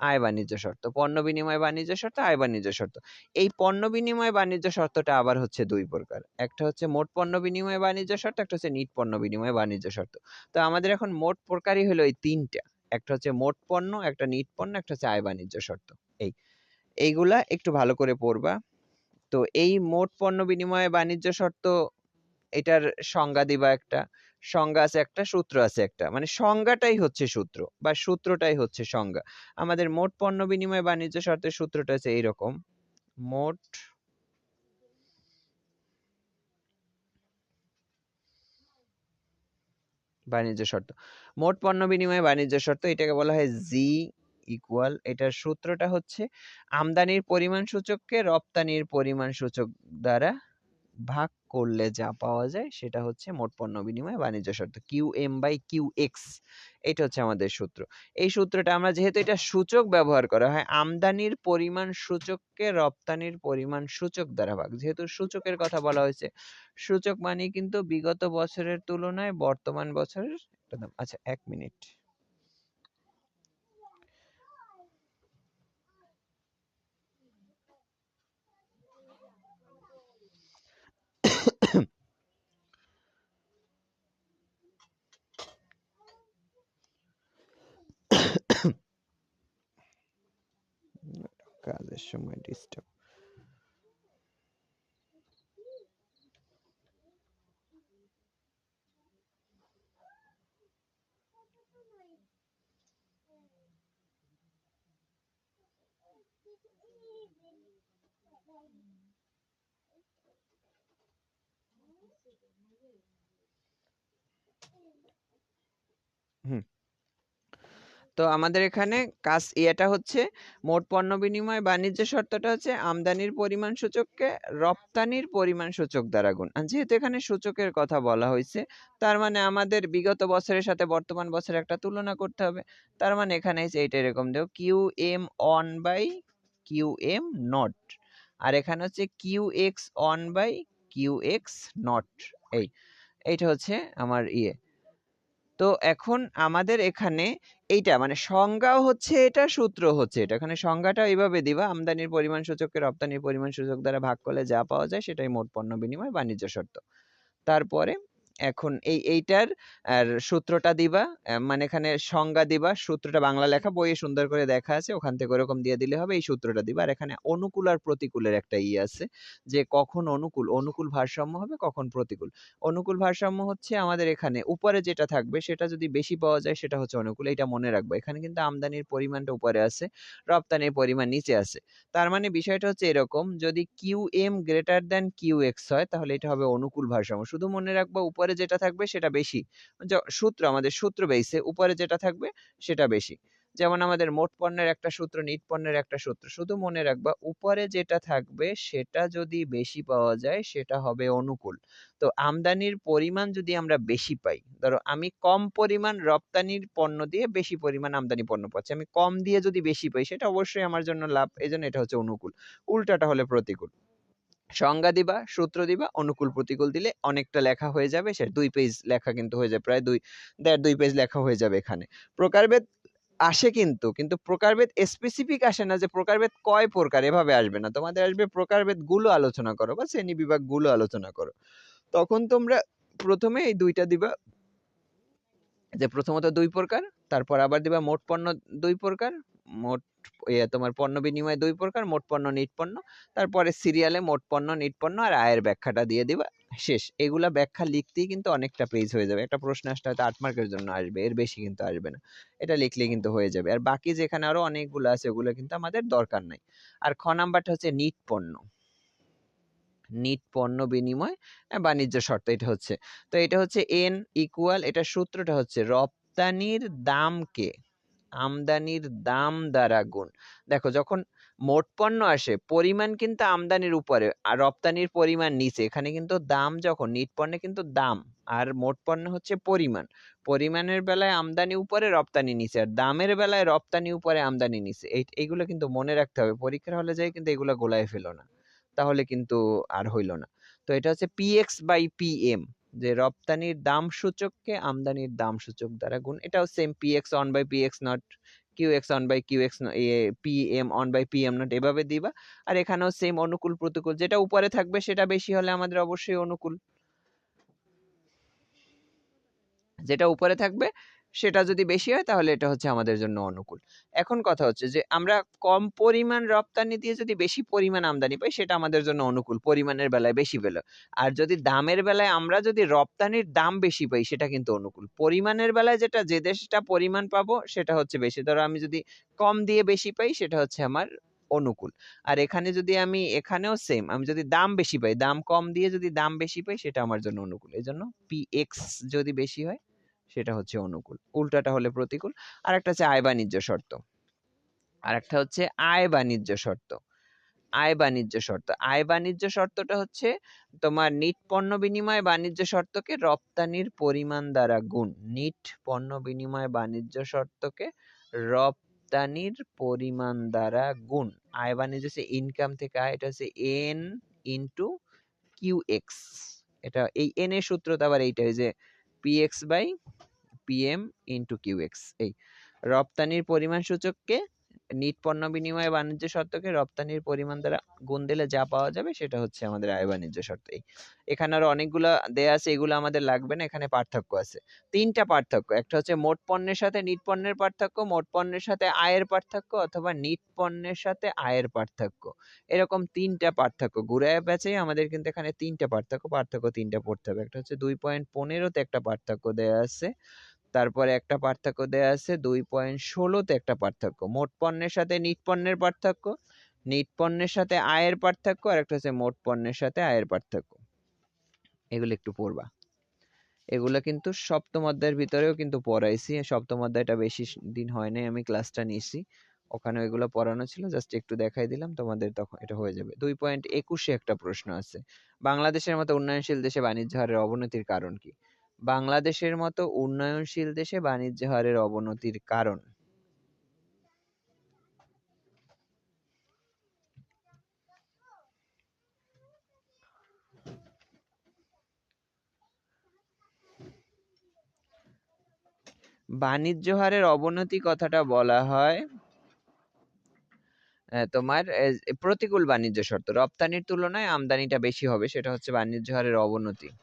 আয় বাণিজ্য শর্ত, পণ্য বিনিময় বাণিজ্য শর্ত, আয় বাণিজ্য শর্ত। এই পণ্য বিনিময় বাণিজ্য শর্তটা আবার হচ্ছে দুই প্রকার। একটা হচ্ছে মোট পণ্য বিনিময় বাণিজ্য শর্ত, একটা হচ্ছে নিট পণ্য বিনিময় বাণিজ্য শর্ত। তো আমাদের এখন মোট প্রকারই হলো এই তিনটা, একটা হচ্ছে মোট পণ্য, একটা নিট পণ্য, একটা হচ্ছে আয় বাণিজ্য শর্ত। এইগুলা একটু ভালো করে পড়বা। তো এই মোট পণ্য বিনিময় বাণিজ্য শর্ত, এটার সংজ্ঞা দিবা, একটা সংজ্ঞা আছে, একটা সূত্র আছে, একটা মানে সংজ্ঞাটাই হচ্ছে সূত্র বা সূত্রটাই হচ্ছে সংজ্ঞা। আমাদের মোট পণ্য বিনিময় বাণিজ্য শর্তের সূত্রটা হচ্ছে এইরকম, মোট বাণিজ্য শর্ত, মোট পণ্য বিনিময় বাণিজ্য শর্ত, এটাকে বলা হয় জি ইকুয়াল, এটার সূত্রটা হচ্ছে আমদানির পরিমাণ সূচককে রপ্তানির পরিমাণ সূচক দ্বারা ভাগ করলে যা পাওয়া যায় সেটা হচ্ছে মোট পণ্য বিনিময় বাণিজ্য শর্ত, QM/QX। এটা হচ্ছে আমাদের সূত্র। এই সূত্রটা আমরা যেহেতু এটা সূচক ব্যবহার করা হয়, আমদানির পরিমাণ সূচককে রপ্তানির পরিমাণ সূচক দ্বারা ভাগ, যেহেতু সূচকের কথা বলা হয়েছে, সূচক মানে কিন্তু বিগত বছরের তুলনায় বর্তমান বছরের একটা দাম। আচ্ছা 1 মিনিট। কাজের সময় ডিস্টার্ব। হুম, তো আমাদের এখানে এটা হচ্ছে মোট পণ্য বিনিময় বাণিজ্য শর্তটা হচ্ছে আমদানির পরিমাণ সূচককে রপ্তানির পরিমাণ সূচক দ্বারা গুণ। আর যেহেতু এখানে সূচকের কথা বলা হয়েছে, তার মানে আমাদের বিগত বছরের সাথে বর্তমান বছরের একটা তুলনা করতে হবে। তার মানে এখানে এইটা এরকম দেও QM1/QM0, আর এখানে হচ্ছে QX1/QX0। এইটা হচ্ছে আমার ইয়ে। তো এখন আমাদের এখানে এইটা মানে সংজ্ঞাও হচ্ছে এটা, সূত্র হচ্ছে এটা। এখানে সংজ্ঞাটা এইভাবে দিবা, আমদানির পরিমাণ সূচককে রপ্তানির পরিমাণ সূচক দ্বারা ভাগ করলে যা পাওয়া যায় সেটাই মোট পণ্য বিনিময় বাণিজ্য শর্ত। তারপরে এখন এইটার আর সূত্রটা দিবা, মানে এখানে সংজ্ঞা দিবা, সূত্রটা বাংলা লেখা বইয়ে সুন্দর করে দেখা আছে, ওখান থেকে ওরকম দিয়ে দিলে হবে। এই সূত্রটা দিবা। আর এখানে অনুকূল আর প্রতিকূলের একটা আছে, যে কখন অনুকূল ভারসাম্য হবে, কখন প্রতিকূল। অনুকূল ভারসাম্য হচ্ছে আমাদের এখানে উপরে যেটা থাকবে সেটা যদি বেশি পাওয়া যায় সেটা হচ্ছে অনুকূল। এটা মনে রাখবো। এখানে কিন্তু আমদানির পরিমাণটা উপরে আছে, রপ্তানির পরিমাণ নিচে আছে। তার মানে বিষয়টা হচ্ছে এরকম, যদি QM গ্রেটার দ্যান QX হয় তাহলে এটা হবে অনুকূল ভারসাম্য। শুধু মনে রাখবা উপরে যেটা থাকবে সেটা বেশি। সূত্র আমাদের সূত্র বেইসে উপরে যেটা থাকবে সেটা বেশি। যেমন আমাদের মোট পণ্যের একটা সূত্র, নিট পণ্যের একটা সূত্র। শুধু মনে রাখবা উপরে যেটা থাকবে সেটা যদি বেশি পাওয়া যায় সেটা হবে অনুকূল। তো আমদানির পরিমাণ যদি আমরা বেশি পাই, ধরো আমি কম পরিমাণ রপ্তানির পণ্য দিয়ে বেশি পরিমাণ আমদানি পণ্য পাচ্ছি, আমি কম দিয়ে যদি বেশি পাই সেটা অবশ্যই আমার জন্য লাভ, এজন্য এটা হচ্ছে অনুকূল। উল্টাটা হলে প্রতিকূল। সংজ্ঞা দিবা, সূত্র দিবা, অনুকূল প্রতিকূল দিলে অনেকটা লেখা হয়ে যাবে। সে 2 পেজ লেখা কিন্তু হয়ে যায়, প্রায় 2 পেজ লেখা হয়ে যাবে এখানে। প্রকারভেদ আসে কিন্তু প্রকারভেদ স্পেসিফিক আসে না, যে প্রকারভেদ কয় প্রকার এভাবে আসবে না। তোমাদের আসবে প্রকারভেদ গুলো আলোচনা করো বা শ্রেণী বিভাগ গুলো আলোচনা করো। তখন তোমরা প্রথমে এই দুইটা দিবা, যে প্রথমত 2 প্রকার, তারপর আবার দিবা মোট পণ্য 2 প্রকার, মোট তোমার পণ্য বিনিময় 2 প্রকার, মোট পণ্য নিট পণ্য, তারপরে সিরিয়ালে মোট পণ্য নিট পণ্য আর আয়ের ব্যাখ্যাটা দিয়ে দিবা, শেষ। এগুলা ব্যাখ্যা লিখতেই কিন্তু অনেকটা পেজ হয়ে যাবে। একটা প্রশ্ন আসলে হয়তো 8 মার্কের জন্য আসবে, এর বেশি কিন্তু আসবে না। এটা লিখলে কিন্তু হয়ে যাবে। আর বাকি যেখানে আরো অনেকগুলো আছে ওগুলো কিন্তু আমাদের দরকার নাই। আর খ নাম্বারটা হচ্ছে নিট পণ্য। নিট পণ্য বিনিময় বাণিজ্য শর্ত, এটা হচ্ছে। তো এটা হচ্ছে N ইকুয়াল, এটা সূত্রটা হচ্ছে রপ্তানির দামকে আমদানির দাম দ্বারা গুণ। দেখো যখন মোট পণ্য আসে পরিমাণ কিন্তু আমদানির উপরে আর রপ্তানির পরিমাণ নিচে, এখানে কিন্তু দাম যখন নিট পণ্যে কিন্তু দাম, আর মোট পণ্য হচ্ছে পরিমাণ। পরিমাণের বেলায় আমদানি উপরে রপ্তানি নিচে, আর দামের বেলায় রপ্তানি উপরে আমদানি নিচে। এইগুলো কিন্তু মনে রাখতে হবে, পরীক্ষার হলে যাই কিন্তু এগুলো গোলায় ফেলো না, তাহলে কিন্তু আর হইল না। তো এটা হচ্ছে PX/PM, যে রপ্তানির দাম সূচককে আমদানির দাম সূচক দ্বারা গুণ। এটাও সেম, PX1/PX0, QX1/QX, PM1/PM0, এভাবে দিবা। আর এখানেও সেম, অনুকূল প্রতিকূল, যেটা উপরে থাকবে সেটা বেশি হলে আমাদের অবশ্যই অনুকূল, যেটা উপরে থাকবে সেটা যদি বেশি হয় তাহলে এটা হচ্ছে আমাদের জন্য অনুকূল। এখন কথা হচ্ছে যে আমরা কম পরিমাণ রপ্তানি দিয়ে যদি বেশি পরিমাণ আমদানি পাই সেটা আমাদের জন্য অনুকূল, পরিমাণের বেলায় বেশি পেল। আর যদি দামের বেলায় আমরা যদি রপ্তানির দাম বেশি পাই সেটা কিন্তু অনুকূল। পরিমাণের বেলায় যেটা, যে দেশটা পরিমাণ পাবো সেটা হচ্ছে বেশি। ধরো আমি যদি কম দিয়ে বেশি পাই সেটা হচ্ছে আমার অনুকূল। আর এখানে যদি আমি, এখানেও সেম, আমি যদি দাম বেশি পাই, দাম কম দিয়ে যদি দাম বেশি পাই সেটা আমার জন্য অনুকূল। এজন্য PX যদি বেশি হয় সেটা হচ্ছে অনুকূল, উল্টাটা হলে প্রতিকূল। আর একটা হচ্ছে আয় বাণিজ্য শর্ত, আর একটা হচ্ছে আয় বাণিজ্য শর্ত। আয় বাণিজ্য শর্ত, আয় বাণিজ্য শর্তটা হচ্ছে তোমার নিট পণ্য বিনিময় বাণিজ্য শর্তকে রপ্তানির পরিমাণ দ্বারা গুণ। নিট পণ্য বিনিময় বাণিজ্য শর্তকে রপ্তানির পরিমাণ দ্বারা গুণ। আয় বাণিজ্য হচ্ছে ইনকাম থেকে আয়, এটা হচ্ছে N ইন্টু QX। এটা এই N এর সূত্রটা আবার এইটা, যে PX/PM ইন্টু QX। এই রপ্তানির পরিমাণ সূচককে নিট পণ্য বিনিময় বাণিজ্য শর্তকে রপ্তানির পরিমাণ দ্বারা গুণ দিলে যা পাওয়া যাবে সেটা হচ্ছে আমাদের আয় বাণিজ্য শর্ত। এখানে আরো অনেকগুলো দেয়া আছে, এগুলো আমাদের লাগবে না, এখানে পার্থক্য আছে। 3টা পার্থক্য, একটা হচ্ছে মোট পণ্যের সাথে নিট পণ্যের পার্থক্য, মোট পণ্যের সাথে আয়ের পার্থক্য, অথবা নিট পণ্যের সাথে আয়ের পার্থক্য। এরকম 3টা পার্থক্য ঘুরায় পেঁচাই আমাদের কিন্তু এখানে 3টা পার্থক্য 3টা পড়তে হবে। একটা হচ্ছে 2.15-তে একটা পার্থক্য দেয়া আছে, তারপরে একটা পার্থক্য দেয়া আছে 2.16-তে একটা পার্থক্য। মোট পণ্যের সাথে নিট পণ্যের পার্থক্য, নিট পণ্যের সাথে আয়ের পার্থক্য, আর একটা হচ্ছে মোট পণ্যের সাথে আয়ের পার্থক্য। এগুলো একটু পড়বা। এগুলো কিন্তু সপ্তম অধ্যায়ের ভিতরেও কিন্তু পড়াইছি। সপ্তম অধ্যায়টা বেশি দিন হয় নাই আমি ক্লাসটা নিয়েছি, ওখানে এগুলো পড়ানো ছিল, জাস্ট একটু দেখাই দিলাম তোমাদের, তখন এটা হয়ে যাবে। 2.21-এ একটা প্রশ্ন আছে, বাংলাদেশের মতো উন্নয়নশীল দেশে বাণিজ্য হারের অবনতির কারণ কি? বাংলাদেশের মতো উন্নয়নশীল দেশে বাণিজ্য হারের অবনতির কারণ। বাণিজ্য হারের অবনতি কথাটা বলা হয় তোমার প্রতিকূল বাণিজ্য শর্ত, রপ্তানির তুলনায় আমদানিটা বেশি হবে, সেটা হচ্ছে বাণিজ্য হারের অবনতির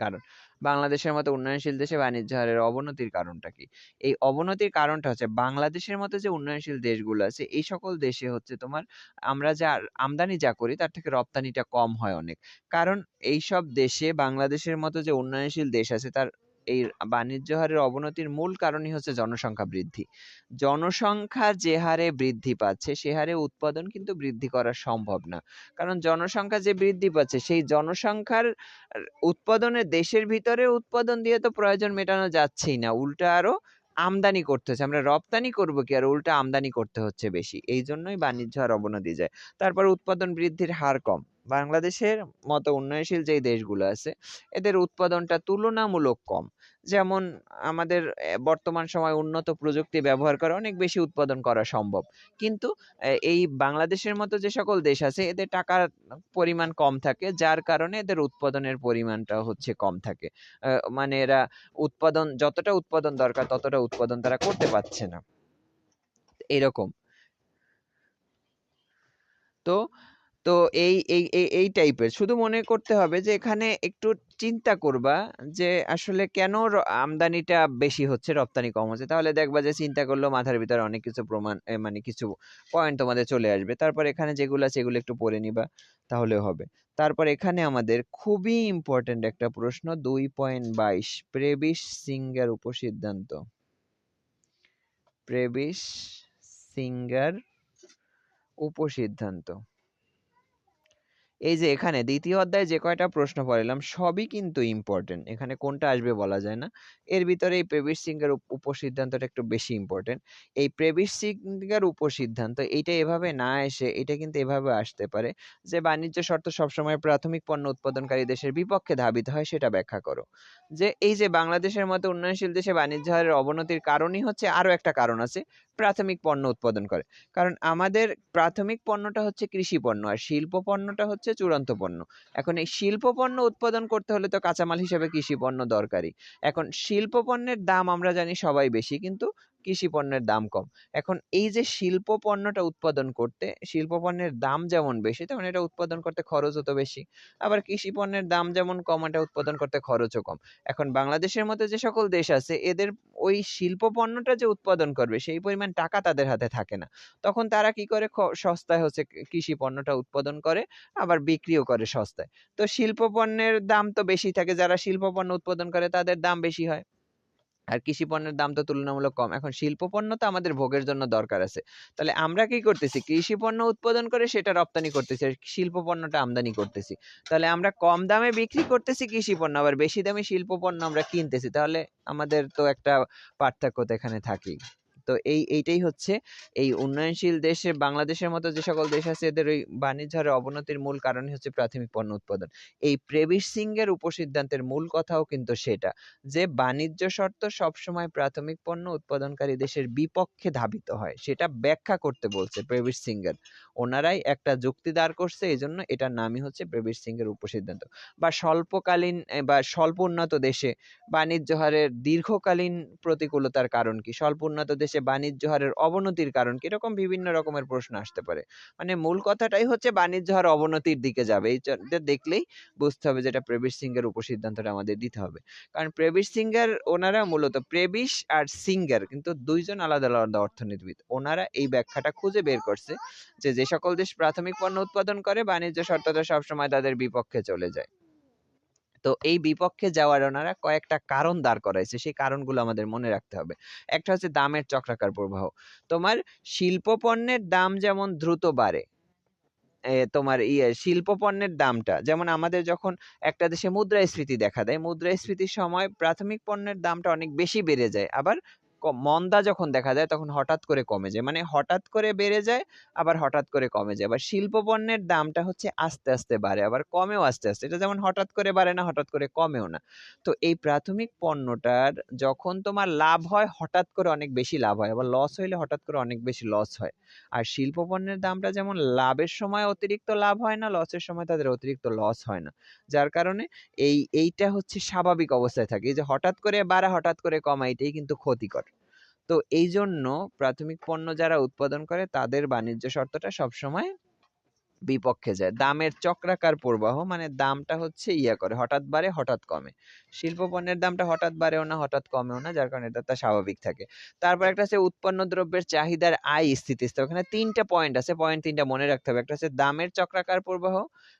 কারণ। বাংলাদেশের মতো উন্নয়নশীল দেশে বাণিজ্য হারের অবনতির কারণটা কি? এই অবনতির কারণটা হচ্ছে বাংলাদেশের মতো যে উন্নয়নশীল দেশগুলো আছে এই সকল দেশে হচ্ছে তোমার আমরা যা আমদানি যা করি তার থেকে রপ্তানিটা কম হয় অনেক। কারণ এইসব দেশে বাংলাদেশের মতো যে উন্নয়নশীল দেশ আছে তার এই বাণিজ্য হারের অবনতির মূল কারণই হচ্ছে জনসংখ্যা বৃদ্ধি। জনসংখ্যা যে হারে বৃদ্ধি পাচ্ছে সে হারে উৎপাদন কিন্তু বৃদ্ধি করা সম্ভব না। কারণ জনসংখ্যা যে বৃদ্ধি পাচ্ছে সেই জনসংখ্যার উৎপাদনের দেশের ভিতরে উৎপাদন দিয়ে তো প্রয়োজন মেটানো যাচ্ছেই না, উল্টা আরো আমদানি করতে হচ্ছে। আমরা রপ্তানি করবো কি, আর উল্টা আমদানি করতে হচ্ছে বেশি, এই জন্যই বাণিজ্য হার অবনতি যায়। তারপর উৎপাদন বৃদ্ধির হার কম। বাংলাদেশের মতো উন্নয়নশীল যেই দেশগুলো আছে এদের উৎপাদনটা তুলনামূলক কম। যেমন আমাদের বর্তমান সময় উন্নত প্রযুক্তি ব্যবহার করে অনেক বেশি উৎপাদন করা সম্ভব, কিন্তু এই বাংলাদেশের মতো যে সকল দেশ আছে এদের টাকার পরিমাণ কম থাকে, যার কারণে এদের উৎপাদনের পরিমাণটা হচ্ছে কম থাকে। মানে এরা যতটা উৎপাদন দরকার ততটা উৎপাদন তারা করতে পারছে না, এরকম। তো তো এই টাইপের শুধু মনে করতে হবে যে এখানে একটু চিন্তা করবা যে আসলে কেন আমদানিটা বেশি হচ্ছে রপ্তানি কম হচ্ছে, তাহলে দেখবা যে চিন্তা করলেও মাথার ভিতরে অনেক কিছু প্রমাণ মানে কিছু পয়েন্ট তোমাদের চলে আসবে। তারপর এখানে যেগুলো আছে এগুলো একটু পড়ে নিবা তাহলে হবে। তারপর এখানে আমাদের খুবই ইম্পর্টেন্ট একটা প্রশ্ন 2.22 প্রেবিস সিঙ্গার উপসিদ্ধান্ত। প্রেবিস সিঙ্গার উপসিদ্ধান্ত, এই যে এখানে দ্বিতীয় অধ্যায়ে যে কয়টা প্রশ্ন পড়লাম সবই কিন্তু ইম্পর্টেন্ট, এখানে কোনটা আসবে বলা যায় না। এর ভিতরে এই প্রেবিস সিঙ্গার উপসিদ্ধান্তটা একটু বেশি ইম্পর্টেন্ট। এই প্রেবিস সিঙ্গার উপসিদ্ধান্ত এইটা এভাবে না এসে এটা কিন্তু এভাবে আসতে পারে যে বাণিজ্য শর্ত সবসময় প্রাথমিক পণ্য উৎপাদনকারী দেশের বিপক্ষে ধাবিত হয়, সেটা ব্যাখ্যা করো। যে এই যে বাংলাদেশের মতো উন্নয়নশীল দেশে বাণিজ্য হারের অবনতির কারণই হচ্ছে, আরো একটা কারণ আছে, প্রাথমিক পণ্য উৎপাদন করে। কারণ আমাদের প্রাথমিক পণ্যটা হচ্ছে কৃষি পণ্য আর শিল্প পণ্যটা হচ্ছে চূড়ান্ত পণ্য। এখন এই শিল্প পণ্য উৎপাদন করতে হলে তো কাঁচামাল হিসেবে কৃষি পণ্য দরকারি। এখন শিল্প পণ্যের দাম আমরা জানি সবাই বেশি, কিন্তু কৃষি পণ্যের দাম কম। এখন এই যে শিল্প পণ্যটা উৎপাদন করতে শিল্প পণ্যের দাম যেমন বেশি তেমন এটা উৎপাদন করতে খরচও তো বেশি। আবার কৃষি পণ্যের দাম যেমন কম এটা উৎপাদন করতে খরচও কম। এখন বাংলাদেশের মতো যে সকল দেশ আছে এদের ওই শিল্প পণ্যটা যে উৎপাদন করবে সেই পরিমাণ টাকা তাদের হাতে থাকে না, তখন তারা কি করে সস্তায় হচ্ছে কৃষি পণ্যটা উৎপাদন করে, আবার বিক্রিও করে সস্তায়। তো শিল্প পণ্যের দাম তো বেশি থাকে, যারা শিল্প পণ্য উৎপাদন করে তাদের দাম বেশি হয়, আর কৃষি পণ্যের দাম তো তুলনামূলক কম। এখন শিল্প পণ্য তো আমাদের ভোগের জন্য দরকার আছে, তাহলে আমরা কি করতেছি, কৃষি পণ্য উৎপাদন করে সেটা রপ্তানি করতেছি আর শিল্প পণ্যটা আমদানি করতেছি। তাহলে আমরা কম দামে বিক্রি করতেছি কৃষি পণ্য, আবার বেশি দামে শিল্প পণ্য আমরা কিনতেছি, তাহলে আমাদের তো একটা পার্থক্য তো এখানে থাকেই। তো এইটাই হচ্ছে এই উন্নয়নশীল দেশে বাংলাদেশের মতো যে সকল দেশ আছে এদের ওই বাণিজ্য হারের অবনতির মূল কারণ হচ্ছে প্রাথমিক পণ্য উৎপাদন। এই প্রেবিস সিংহের উপসিদ্ধান্তের মূল কথাও কিন্তু সেটা, যে বাণিজ্য শর্ত সবসময় প্রাথমিক পণ্য উৎপাদনকারী দেশের বিপক্ষে ধাবিত হয়, সেটা ব্যাখ্যা করতে বলছে প্রেবিস সিংহের। ওনারাই একটা যুক্তি দাঁড় করছে, এই জন্য এটার নামই হচ্ছে প্রেবিস সিংহের উপসিদ্ধান্ত। বা স্বল্পকালীন বা স্বল্প উন্নত দেশে বাণিজ্য হারের দীর্ঘকালীন প্রতিকূলতার কারণ কি, স্বল্প উন্নত দেশে বাণিজ্য হারের অবনতির কারণ কি, এরকম বিভিন্ন রকমের প্রশ্ন আসতে পারে। মানে মূল কথাটাই হচ্ছে বাণিজ্য হার অবনতির দিকে যাবে, এইটা দেখলেই বুঝতে হবে যেটা প্রেবিস সিংহের উপসিদ্ধান্তটা আমাদের দিতে হবে। কারণ প্রেবিস সিঙ্গার ওনারা মূলত প্রেবিস আর সিঙ্গার কিন্তু দুইজন আলাদা আলাদা অর্থনীতিবিদ, ওনারা এই ব্যাখ্যাটা খুঁজে বের করছে যে যে সকল দেশ প্রাথমিক পণ্য উৎপাদন করে বাণিজ্য শর্তটা সবসময় তাদের বিপক্ষে চলে যায়। তো এই বিপক্ষে যাওয়ার ওনারা কয়েকটা কারণ দাঁড় করাইছে, সেই কারণগুলো আমাদের মনে রাখতে হবে। একটা হচ্ছে দামের চক্রাকার প্রবাহ। তোমার শিল্প পণ্যের দাম যেমন দ্রুত বাড়ে, তোমার শিল্প পণ্যের দামটা যেমন আমাদের যখন একটা দেশে মুদ্রাস্ফীতি দেখা দেয়, মুদ্রাস্ফীতির সময় প্রাথমিক পণ্যের দামটা অনেক বেশি বেড়ে যায়, আবার মন্দা যখন দেখা যায় তখন হঠাৎ করে কমে যায়, মানে হঠাৎ করে বেড়ে যায় আবার হঠাৎ করে কমে যায়। আবার শিল্প পণ্যের দামটা হচ্ছে আস্তে আস্তে বাড়ে আবার কমেও আস্তে আস্তে, এটা যেমন হঠাৎ করে বাড়ে না হঠাৎ করে কমেও না। তো এই প্রাথমিক পণ্যটার যখন তোমার লাভ হয় হঠাৎ করে অনেক বেশি লাভ হয়, আবার লস হইলে হঠাৎ করে অনেক বেশি লস হয়। আর শিল্প পণ্যের দামটা যেমন লাভের সময় অতিরিক্ত লাভ হয় না, লসের সময় তাদের অতিরিক্ত লস হয় না, যার কারণে এইটা হচ্ছে স্বাভাবিক অবস্থায় থাকে। এই যে হঠাৎ করে বাড়া হঠাৎ করে কমা এটাই কিন্তু ক্ষতিকর। তো এই জন্য প্রাথমিক পণ্য যারা উৎপাদন করে তাদের বাণিজ্য শর্তটা সবসময় বিপক্ষে যায়। দামের চক্রাকার প্রবাহ, মানে দামটা হচ্ছে করে হঠাৎ বাড়ে হঠাৎ কমে। শিল্প পণ্যের দামটা হঠাৎ বাড়েও না হঠাৎ কমেও না, যার কারণে এটা স্বাভাবিক থাকে। তারপর একটা হচ্ছে উৎপন্ন দ্রব্যের চাহিদার আয় স্থিতিস্থাপক। ওখানে 3টা পয়েন্ট আছে, পয়েন্ট 3টা মনে রাখতে হবে। একটা হচ্ছে দামের চক্রাকার প্রবাহ,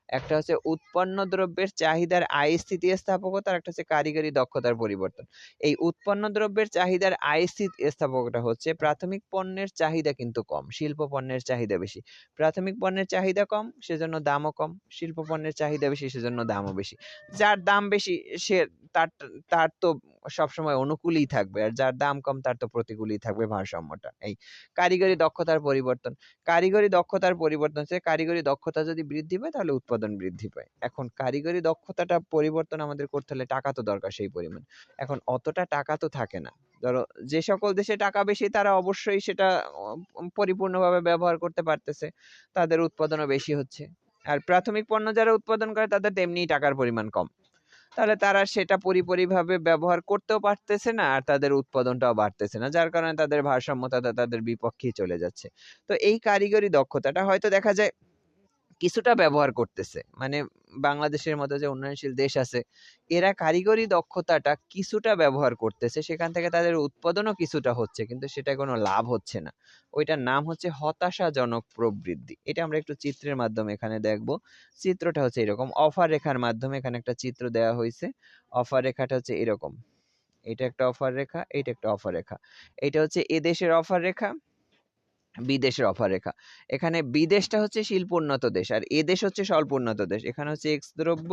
একটা হচ্ছে উৎপন্ন দ্রব্যের চাহিদার আয় স্থিতিস্থাপকতা, আর একটা হচ্ছে কারিগরি দক্ষতার পরিবর্তন। এই উৎপন্ন দ্রব্যের চাহিদার আয় স্থিতিস্থাপকতা হচ্ছে প্রাথমিক পণ্যের চাহিদা কিন্তু কম, শিল্প পণ্যের চাহিদা বেশি। প্রাথমিক পণ্যের চাহিদা কম সেজন্য দামও কম, শিল্প পণ্যের চাহিদা বেশি সেজন্য দামও বেশি। যার দাম বেশি সে তার তার তো সবসময় অনুকূলই থাকবে, আর যার দাম কম তার তো প্রতিকূলই থাকবে ভারসাম্যটা। এই কারিগরি দক্ষতার পরিবর্তন, কারিগরি দক্ষতার পরিবর্তন হচ্ছে কারিগরি দক্ষতা যদি বৃদ্ধি পায় তাহলে উৎপাদন বৃদ্ধি পায়। এখন কারিগরি দক্ষতাটা পরিবর্তন আমাদের করতে হলে টাকা তো দরকার সেই পরিমাণ, এখন অতটা টাকা তো থাকে না। ধরো যে সকল দেশে টাকা বেশি তারা অবশ্যই সেটা পরিপূর্ণভাবে ব্যবহার করতে পারতেছে, তাদের উৎপাদনও বেশি হচ্ছে। আর প্রাথমিক পণ্য যারা উৎপাদন করে তাদের তেমনি টাকার পরিমাণ কম, তাহলে তারা সেটা পরিপূর্ণভাবে ব্যবহার করতেও পারতেছে না আর তাদের উৎপাদনটাও বাড়তেছে না, যার কারণে তাদের ভারসাম্যতা তাদের বিপক্ষেই চলে যাচ্ছে। তো এই কারিগরি দক্ষতাটা হয়তো দেখা যায় কিছুটা ব্যবহার করতেছে, মানে বাংলাদেশের মতো যে উন্নয়নশীল দেশ আছে এরা কারিগরি দক্ষতাটা কিছুটা ব্যবহার করতেছে, সেখান থেকে তাদের উৎপাদনও কিছুটা হচ্ছে, কিন্তু সেটা কোনো লাভ হচ্ছে না। ওইটার নাম হচ্ছে হতাশাজনক প্রবৃদ্ধি। এটা আমরা একটু চিত্রের মাধ্যমে এখানে দেখব। চিত্রটা হচ্ছে এরকম, অফার রেখার মাধ্যমে এখানে একটা চিত্র দেওয়া হয়েছে। অফার রেখাটা হচ্ছে এরকম, এটা একটা অফার রেখা, এটা একটা অফার রেখা। এটা হচ্ছে এদেশের অফার রেখা, বিদেশের অফার রেখা। এখানে বিদেশটা হচ্ছে শিল্প উন্নত দেশ আর এদেশ হচ্ছে স্বল্প উন্নত দেশ। এখানে হচ্ছে এক্স দ্রব্য,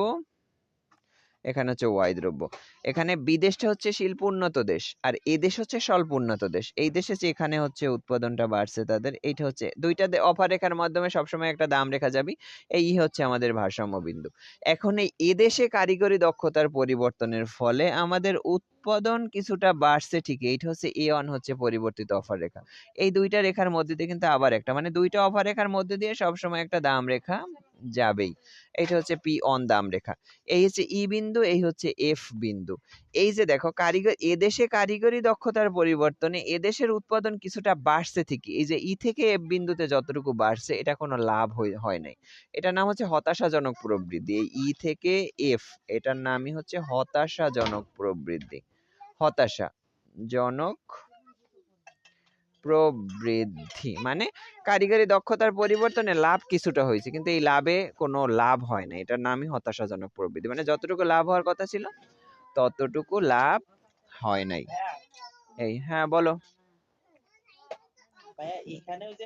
এখানে হচ্ছে ওয়াই দ্রব্য। এখানে বিদেশটা হচ্ছে শিল্প উন্নত দেশ আর এদেশ হচ্ছে স্বল্প উন্নত দেশ। এই দেশে যে এখানে হচ্ছে উৎপাদনটা বাড়ছে তাদের, এইটা হচ্ছে দুইটা অফার রেখার মাধ্যমে সবসময় একটা দাম রেখা যাবে, এই হচ্ছে আমাদের ভারসাম্য বিন্দু। এখন এই এদেশে কারিগরি দক্ষতার পরিবর্তনের ফলে আমাদের উৎপাদন কিছুটা বাড়ছে ঠিকই, এইটা হচ্ছে A1 হচ্ছে পরিবর্তিত অফার রেখা। এই দুইটা রেখার মধ্যে দিয়ে কিন্তু আবার একটা, মানে দুইটা অফার রেখার মধ্যে দিয়ে সবসময় একটা দাম রেখা যাবেই। এটা হচ্ছে P1 দাম রেখা। এই হচ্ছে ই বিন্দু, এই হচ্ছে এফ বিন্দু। এই যে দেখো এদেশে কারিগরি দক্ষতার পরিবর্তনে এদেশের উৎপাদন কিছুটা বাড়ছে ঠিকই, এই যে ই থেকে এফ বিন্দুতে যতটুকু বাড়ছে এটা কোনো লাভ হয় নাই। এটার নাম হচ্ছে হতাশাজনক প্রবৃদ্ধি। এই ই থেকে এফ, এটার নামই হচ্ছে হতাশাজনক প্রবৃদ্ধি। হতাশাজনক প্রবৃদ্ধি মানে কারিগরি দক্ষতার পরিবর্তনে লাভ কিছুটা হয়েছে কিন্তু এই লাভে কোনো লাভ হয় না, এটার নামই হতাশাজনক প্রবৃদ্ধি। মানে যতটুকু লাভ হওয়ার কথা ছিল ততটুকু লাভ হয় নাই। ভাইয়া এই হ্যাঁ বলো। ভাইয়া এখানে ওই যে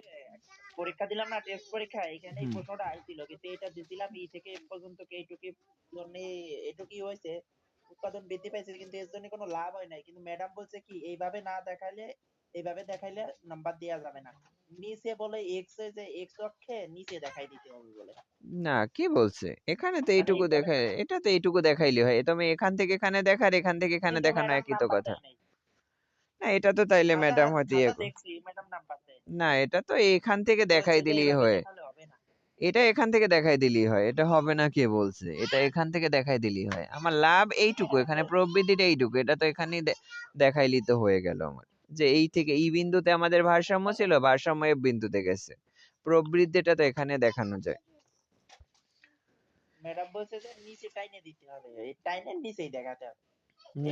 পরীক্ষা দিলাম না, টেস্ট পরীক্ষা, এখানে এই হুম। প্রশ্নটা আইছিল কিন্তু এটা দিছিলাম ই থেকে এফ পর্যন্ত এইটুকু জন্য এটুকুই হয়েছে, উৎপাদন বৃদ্ধি পাইছে কিন্তু এর জন্য কোনো লাভ হয় নাই। কিন্তু ম্যাডাম বলছে কি এইভাবে না দেখাইলে, এইভাবে দেখাইলে নাম্বার দেওয়া যাবে না। নিচে বলে এক্স, যে এক্স অক্ষে নিচে দেখাই দিতে হবে বলে। না কি বলছে, এখানে তো মানে এইটুকু এইভাবে দেখায়, এটা তো এইটুকু দেখাইলে হয়, তুমি এখান থেকে এখানে দেখার এখান থেকে এখানে কিন্তু দেখানো ম্যাডাম একই তো নাম্বার কথা। দেয় নাই। না এটা তো তাইলে খাতা ম্যাডাম হয়তো খাতা দেখছি ম্যাডাম নাম্বার দেয়। না এটা তো এখান থেকে দেখাই বলছে যে দিলেই এইভাবে হয়, দেখালে হবে না। এটা এখান থেকে দেখাই দিলেই হয়, এটা হবে না কে বলছে, এটা এখান থেকে দেখাই দিলেই হয়। আমার লাভ এইটুকু, এখানে প্রবৃদ্ধিটা এইটুকু, এটা তো এখানেই দেখাইলি তো হয়ে গেল আমার। যে এই থেকে এই বিন্দুতে আমাদের ভারসাম্য ছিল, ভারসাম্য এফ বিন্দুতে গেছে, প্রবৃদ্ধিটা তো এখানে দেখানো যায়। ম্যাডাম বলছে যে নিচে টাইনে দিতে হবে, এই টাইনের নিচেই দেখাতে হবে।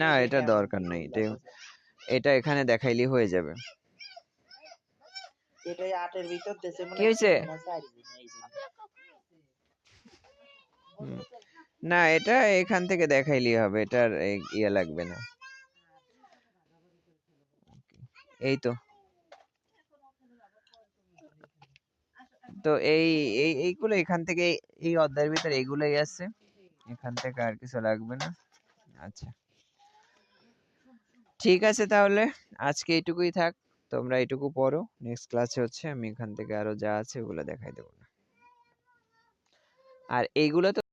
না এই এটা দেখে আমি দরকার নাই, বুঝলাম এটা বলছে। এটা এখানে দেখাইলি হয়ে যাবে। এটাই 8-এর ভিতর দেশে কি মনে হয়েছে? 3 না 4 দিন এই জন্য। হুম। না এটা এখান থেকে দেখাইলি হবে, এটার ইয়ে লাগবে না। এই তো তো এইগুলো এখান থেকে, এই অধ্যায়ের ভিতরে এইগুলোই আছে, এখান থেকে আর কিছু লাগবে না। আচ্ছা ঠিক আছে তাহলে আজকে এইটুকুই থাক, তোমরা এইটুকু পড়ো, নেক্সট ক্লাসে হচ্ছে আমি এখান থেকে আরো যা আছে ওগুলো দেখাই দেবো। আর এইগুলো তো